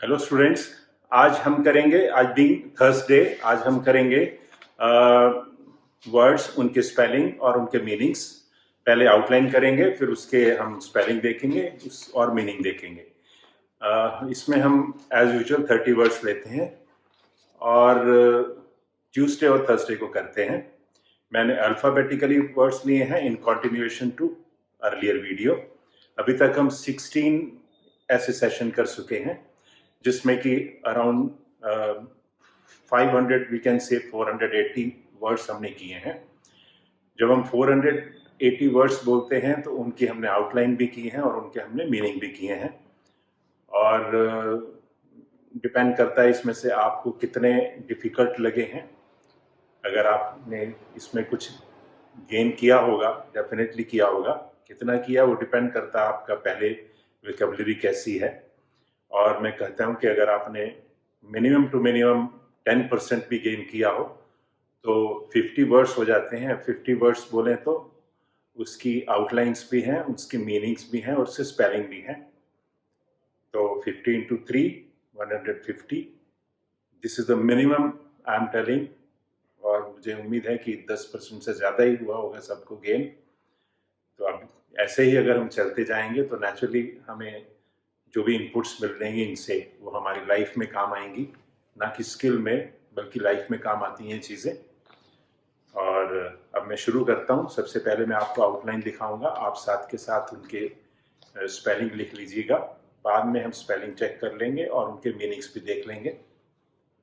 Hello students, आज हम करेंगे, आज बीइंग थर्सडे, आज हम करेंगे वर्ड्स, उनके स्पेलिंग और उनके मीनिंग्स। पहले आउटलाइन करेंगे, फिर उसके हम स्पेलिंग देखेंगे और मीनिंग देखेंगे। इसमें हम एज यूजुअल 30 वर्ड्स लेते हैं और ट्यूसडे और थर्सडे को करते हैं। मैंने अल्फ़ाबेटिकली वर्ड्स लिए हैं in continuation to earlier video. अभी तक हम 16 ऐसे सेशन कर चुके हैं जिसमें कि around 500 we can say 480 words हमने किए हैं। जब हम 480 वर्ड्स बोलते हैं तो उनकी हमने आउटलाइन भी की है और उनके हमने मीनिंग भी किए हैं। और डिपेंड करता है इसमें से आपको कितने डिफ़िकल्ट लगे हैं। अगर आपने इसमें कुछ गेन किया होगा, डेफिनेटली किया होगा, कितना किया वो डिपेंड करता है आपका पहले वोकैबुलरी कैसी है। और मैं कहता हूँ कि अगर आपने मिनिमम टू मिनिमम 10% भी गेन किया हो तो 50 वर्ड्स हो जाते हैं। 50 वर्ड्स बोलें तो उसकी आउटलाइंस भी हैं, उसकी मीनिंग्स भी हैं और उससे स्पेलिंग भी हैं। तो 50 into 3 150, this is the minimum I am telling. और मुझे उम्मीद है कि 10% से ज़्यादा ही हुआ होगा सबको गेन। तो अब ऐसे ही अगर हम चलते जाएंगे तो नेचुरली हमें जो भी इनपुट्स मिल रही हैं इनसे वो हमारी लाइफ में काम आएंगी, ना कि स्किल में बल्कि लाइफ में काम आती हैं चीज़ें। और अब मैं शुरू करता हूँ। सबसे पहले मैं आपको आउटलाइन दिखाऊंगा, आप साथ के साथ उनके स्पेलिंग लिख लीजिएगा। बाद में हम स्पेलिंग चेक कर लेंगे और उनके मीनिंग्स भी देख लेंगे।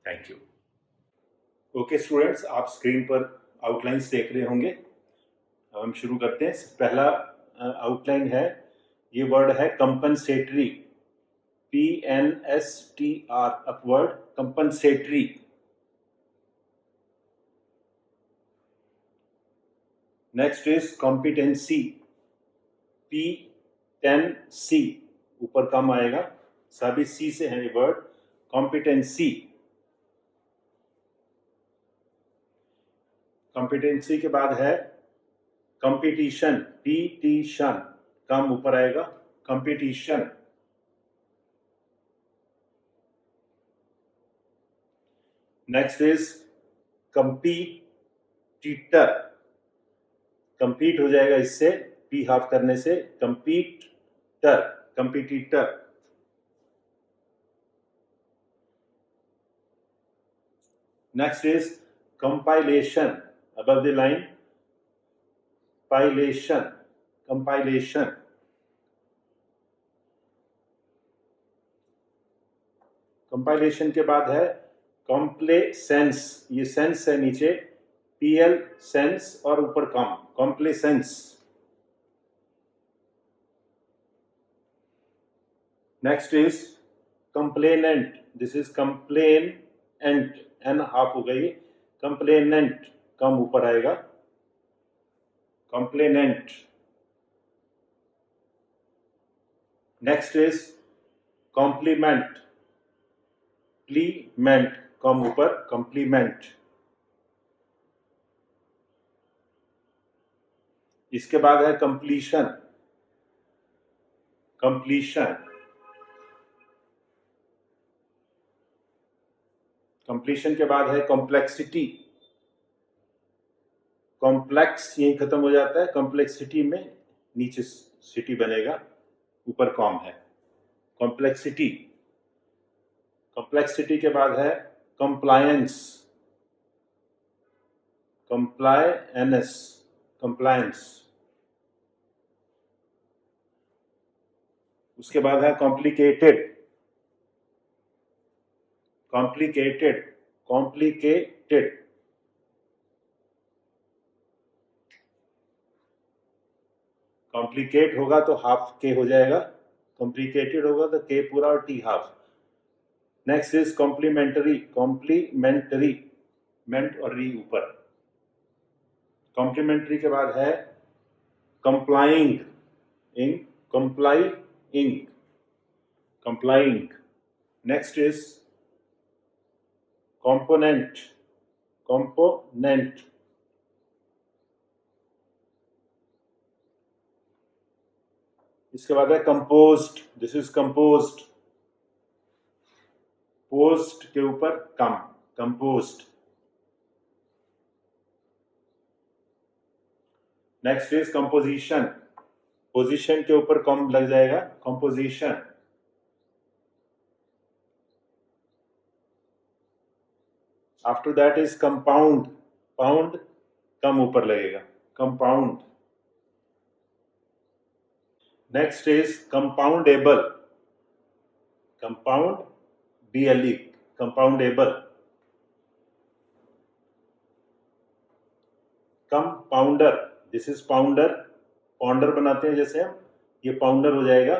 Thank you. ओके स्टूडेंट्स, आप स्क्रीन पर आउटलाइंस देख रहे होंगे। हम शुरू करते हैं। पहला आउटलाइन है, ये वर्ड है compensatory, PNSTR, upward, compensatory. Next is competency, P10C, ऊपर कम आएगा, सभी C से है ये वर्ड, कॉम्पिटेंसी। कॉम्पिटेंसी के बाद है कंपटीशन, पीटीशन, कम ऊपर आएगा, competition. Next is competitor, compete हो जाएगा इससे, पी हाफ करने से, competer, competitor. Next is compilation, above the line, pilation, compilation. Compilation के बाद है कॉम्प्लेसेंस, ये सेंस है नीचे, PL सेंस और ऊपर com, complacence. Next is complainant, this is complainant, N half हो गई, कंप्लेनेंट, कम ऊपर आएगा, complainant. Next is complement, plement, com ऊपर, कॉम्प्लीमेंट। इसके बाद है कंप्लीशन, कंप्लीशन। कंप्लीशन के बाद है कॉम्प्लेक्सिटी, कॉम्प्लेक्स यही खत्म हो जाता है, कॉम्प्लेक्सिटी में नीचे सिटी बनेगा, ऊपर कॉम है, कॉम्प्लेक्सिटी। कॉम्प्लेक्सिटी के बाद है कंप्लायंस, कंप्लायंस, कंप्लायंस। उसके बाद है कॉम्प्लिकेटेड, कॉम्प्लिकेटेड, कॉम्प्लिकेटेड। कॉम्प्लिकेट होगा तो हाफ के हो जाएगा, कॉम्प्लिकेटेड होगा तो के पूरा और T half. Next is complementary, complementary, ment और री ऊपर। कॉम्प्लीमेंट्री के बाद है कंप्लाइंग, इन, complying, complying. Next is component, component. इसके बाद है composed, this is composed, post के ऊपर com, compost. Next is composition, position के ऊपर कम लग जाएगा, कंपोजिशन। After that is compound, pound com ऊपर लगेगा, compound. Next is compoundable, compound BLE, compoundable. Compounder, this is pounder, pounder बनाते हैं जैसे हम, ये पाउंडर हो जाएगा,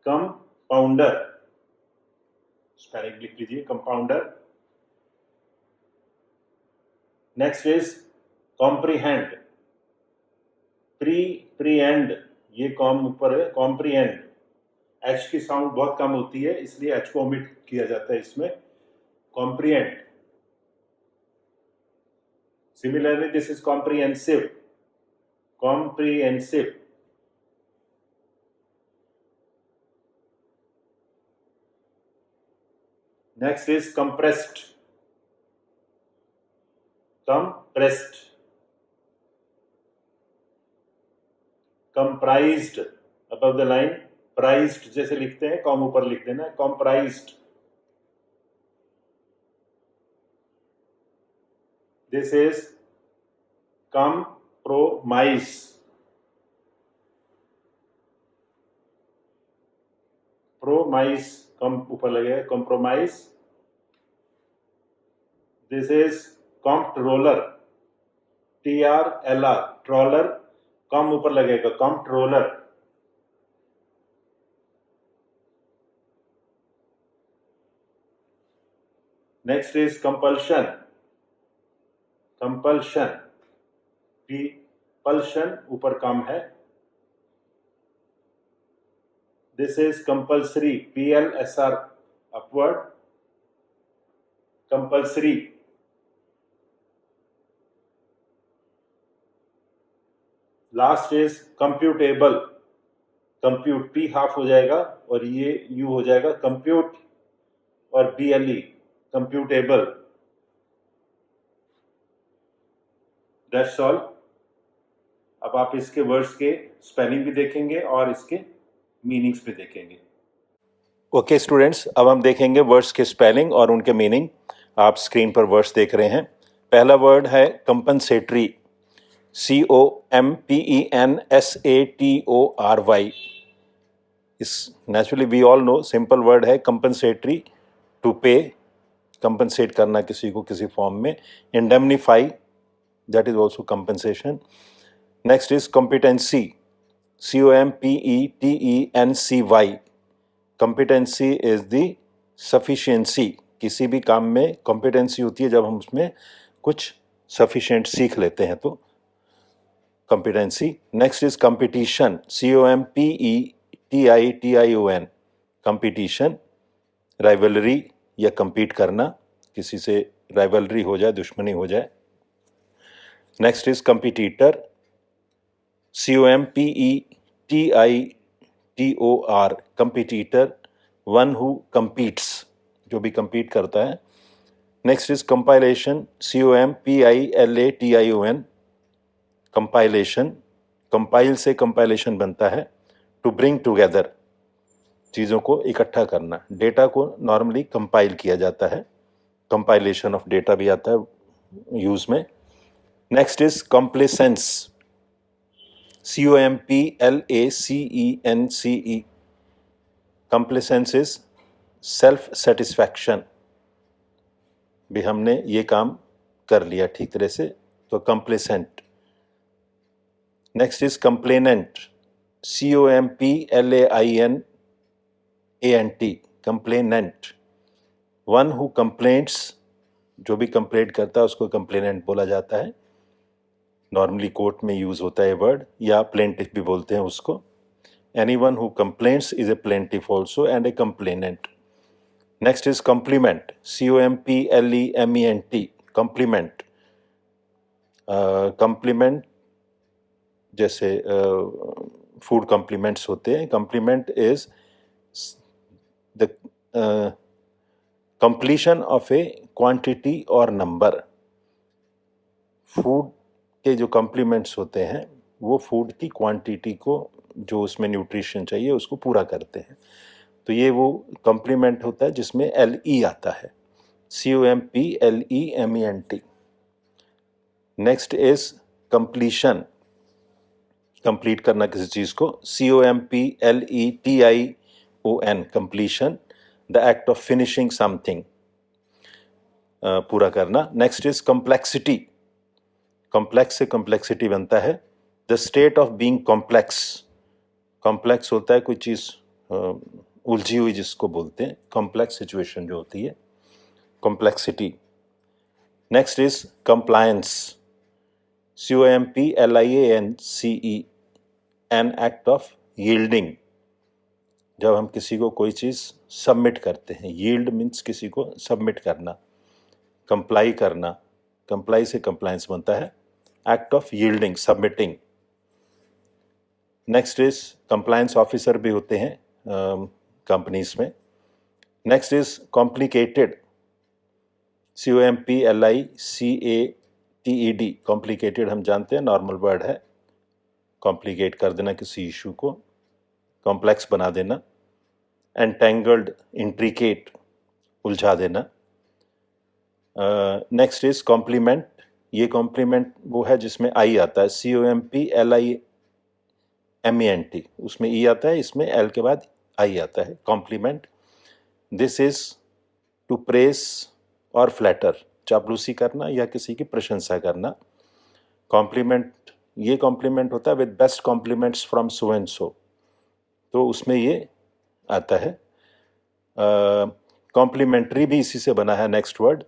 कंपाउंडर। स्पेलिंग लिख लीजिए, कंपाउंडर। नेक्स्ट इज कॉम्प्रीहेंड, प्रीएंड, ये कॉम ऊपर है, कॉम्प्रीहेंड। एच की साउंड बहुत कम होती है, इसलिए एच को ओमिट किया जाता है इसमें, comprehend. Similarly this is comprehensive, comprehensive. Next is compressed, compressed. Comprised, above the line, prized जैसे लिखते हैं, कॉम ऊपर लिख देना, comprised. This is compromise, promise, com ऊपर लगेगा, compromise। This is controller, TRLR, troller, com ऊपर लगेगा, controller. Next is compulsion, compulsion, pulsion ऊपर कम है। This is compulsory, PLSR upward, compulsory. Last is computable, compute, P half हो जाएगा और ये U हो जाएगा, कंप्यूट, और BLE, कंप्यूटेबल। That's all. अब आप इसके वर्ड्स के स्पेलिंग भी देखेंगे और इसके मीनिंग्स भी देखेंगे। ओके स्टूडेंट्स, अब हम देखेंगे वर्ड्स के स्पेलिंग और उनके मीनिंग। आप स्क्रीन पर वर्ड्स देख रहे हैं। पहला वर्ड है कंपनसेटरी, COMPENSATORY। इस naturally we all know, simple word है कंपनसेटरी, टू पे, कंपनसेट करना किसी को किसी फॉर्म में। Indemnify, that is also compensation. Next is competency, COMPETENCY। Competency is the sufficiency, किसी भी काम में कॉम्पिटेंसी होती है जब हम उसमें कुछ सफिशिएंट सीख लेते हैं, तो competency. Next is competition, COMPETITION, competition, rivalry या compete करना, किसी से राइवलरी हो जाए, दुश्मनी हो जाए। Next is competitor, COMPETITOR, competitor, one who competes, जो भी compete करता है। Next is compilation, COMPILATION, compilation, compile से कंपाइलेशन बनता है, टू ब्रिंग टुगेदर, चीज़ों को इकट्ठा करना। डेटा को नॉर्मली कंपाइल किया जाता है, कंपाइलेशन ऑफ डेटा भी आता है यूज में। Next is complacence, COMPLACENCE, complacence is self satisfaction, भी हमने ये काम कर लिया ठीक तरह से, तो complacent. Next is complainant, COMPLAINANT, complainant, one who complaints, जो भी कंप्लेंट करता है उसको कंप्लेनेंट बोला जाता है। नॉर्मली कोर्ट में यूज होता है वर्ड, या प्लेंटिफ भी बोलते हैं उसको। Anyone who complaints is a plaintiff also and a complainant. Next is complement, COMPLEMENT, complement. Complement जैसे फूड कॉम्प्लीमेंट्स होते हैं, complement is the completion of a quantity और नंबर। फूड के जो कॉम्प्लीमेंट्स होते हैं वो फूड की क्वांटिटी को, जो उसमें न्यूट्रिशन चाहिए, उसको पूरा करते हैं। तो ये वो कॉम्प्लीमेंट होता है जिसमें LE आता है, COMPLEMENT। Next is completion, complete करना किसी चीज को, COMPLETION, completion, the act of finishing something, पूरा करना। नेक्स्ट इज कॉम्प्लेक्सिटी, कॉम्प्लेक्स से कॉम्प्लेक्सिटी बनता है, the state of being complex. Complex होता है कोई चीज उलझी हुई, जिसको बोलते हैं कॉम्प्लेक्स सिचुएशन जो होती है, complexity. Next is compliance, COMPLIANCE, an act of yielding. जब हम किसी को कोई चीज सबमिट करते हैं, यील्ड मीन्स किसी को सबमिट करना, कंप्लाई करना, कंप्लाई से कंप्लायंस बनता है, act of yielding, submitting. Next is compliance officer भी होते हैं कंपनीज में। Next is complicated, COMPLICATED, complicated हम जानते हैं नॉर्मल वर्ड है, कॉम्प्लिकेट कर देना किसी इशू को, कॉम्प्लेक्स बना देना। एंटेंगल्ड, इंट्रिकेट, उलझा देना। नेक्स्ट इज कॉम्प्लीमेंट, ये कॉम्प्लीमेंट वो है जिसमें आई आता है, COMPLIMENT, उसमें ई आता है, इसमें एल के बाद आई आता है, compliment. This is to praise और फ्लैटर, चापलूसी करना या किसी की प्रशंसा करना। कॉम्प्लीमेंट, ये कॉम्प्लीमेंट होता है with best compliments from so and so, तो उसमें ये आता है। कॉम्प्लीमेंट्री भी इसी से बना है, next word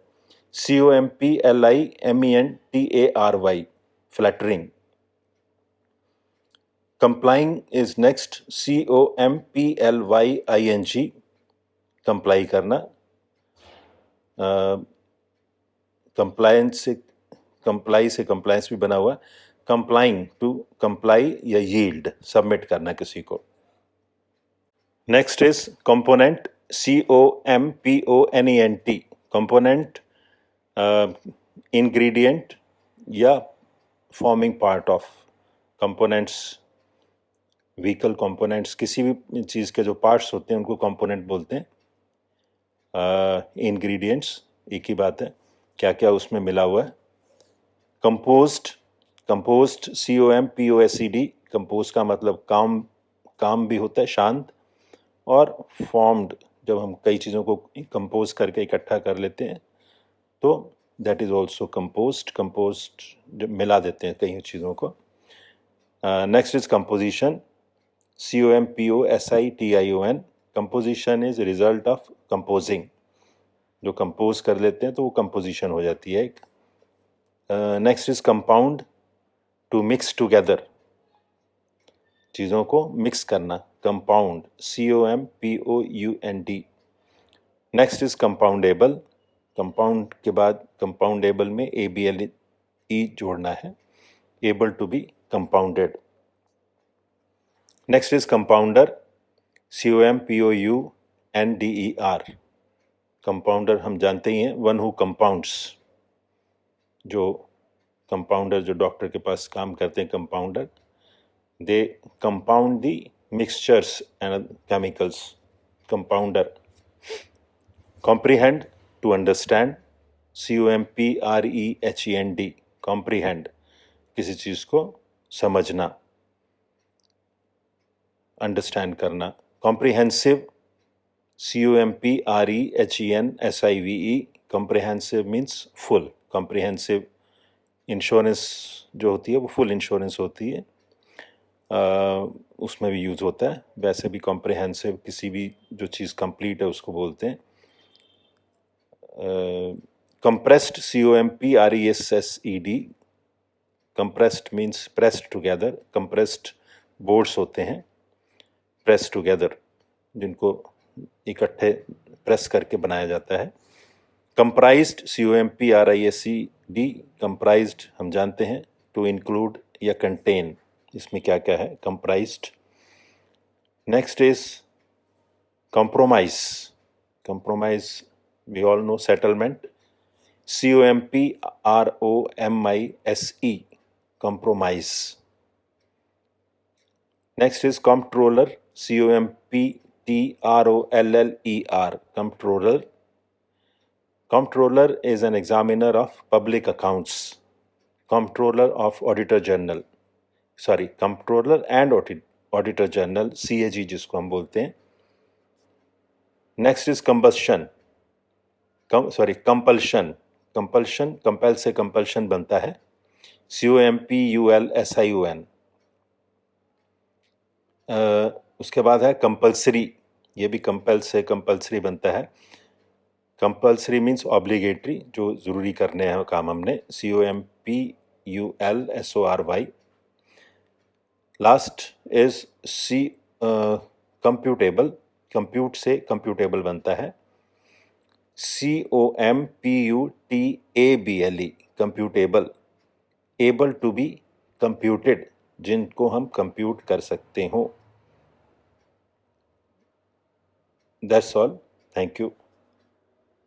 COMPLIMENTARY, flattering. Complying is next, COMPLYING, comply करना। कंप्लायंस से कंप्लायंस भी बना हुआ, कंप्लाइंग, टू कंप्लाई या यील्ड, सबमिट करना किसी को। Next is component, COMPONENT, component, ingredient या forming part of. Components, vehicle components, किसी भी चीज़ के जो पार्ट्स होते हैं उनको कंपोनेंट बोलते हैं। इंग्रेडिएंट्स एक ही बात है, क्या क्या उसमें मिला हुआ है। कंपोज्ड, कंपोज्ड, COMPOSED, कंपोज का मतलब काम भी होता है, शांत। और फॉर्म्ड, जब हम कई चीज़ों को कंपोज करके इकट्ठा कर लेते हैं तो that is also composed, composed जब मिला देते हैं कई चीज़ों को। Next is composition, COMPOSITION, composition is result of composing, जो कंपोज कर लेते हैं तो वो कंपोजिशन हो जाती है एक। Next is compound, to mix together, चीज़ों को मिक्स करना, compound, COMPOUND। Next is compoundable, compound के बाद कंपाउंडेबल में ABLE जोड़ना है, able to be compounded. Next is compounder, COMPOUNDER, compounder हम जानते ही हैं, वन हु कंपाउंड्स, जो कंपाउंडर जो डॉक्टर के पास काम करते हैं, compounder, they compound the mixtures and chemicals, compounder। comprehend, to understand, COMPREHEND, comprehend, किसी चीज को समझना, अंडरस्टैंड करना। comprehensive, COMPREHENSIVE, comprehensive means full, comprehensive। Insurance जो होती है वो फुल इंश्योरेंस होती है, उसमें भी यूज़ होता है। वैसे भी कॉम्प्रिहेंसिव, किसी भी जो चीज़ कंप्लीट है उसको बोलते हैं। Compressed, COMPRESSED, compressed means pressed together, compressed boards होते हैं प्रेस टुगेदर, जिनको इकट्ठे प्रेस करके बनाया जाता है। कंप्राइज्ड, COMPRISED, कंप्राइज्ड हम जानते हैं, टू इंक्लूड या कंटेन, इसमें क्या क्या है, comprised. Next is compromise, compromise we all know settlement. COMPROMISE, compromise. Next is comptroller, COMPTROLLER, comptroller. Comptroller is an examiner of public accounts. Comptroller of Auditor General, sorry, Comptroller and Auditor General, CAG जिसको हम बोलते हैं. Next is combustion, compulsion. Compel से compulsion बनता है, COMPULSION. उसके बाद है compulsory, ये भी compel से compulsory बनता है. Compulsory means obligatory, जो जरूरी करने हैं काम हमने, COMPULSORY. Last is computable, compute से computable बनता है, COMPUTABLE, computable, able to be computed, जिनको हम compute कर सकते हो. That's all. Thank you.